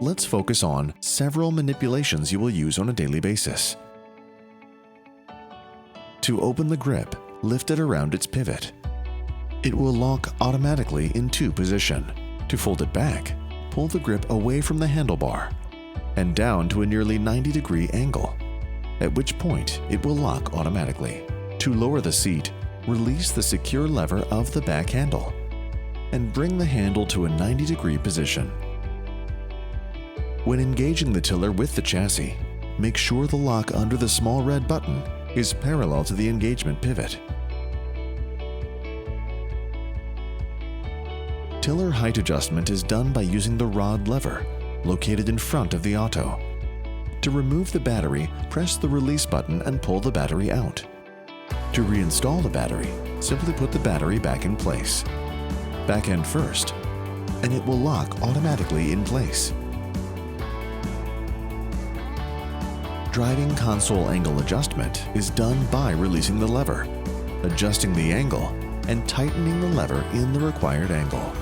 let's focus on several manipulations you will use on a daily basis. To open the grip, lift it around its pivot. It will lock automatically in 2 position. To fold it back, pull the grip away from the handlebar and down to a nearly 90-degree angle, at which point it will lock automatically. To lower the seat, release the secure lever of the back handle and bring the handle to a 90-degree position. When engaging the tiller with the chassis, make sure the lock under the small red button is parallel to the engagement pivot. Tiller height adjustment is done by using the rod lever located in front of the ATTO. To remove the battery, press the release button and pull the battery out. To reinstall the battery, simply put the battery back in place. Back end first, and it will lock automatically in place. Driving console angle adjustment is done by releasing the lever, adjusting the angle, and tightening the lever in the required angle.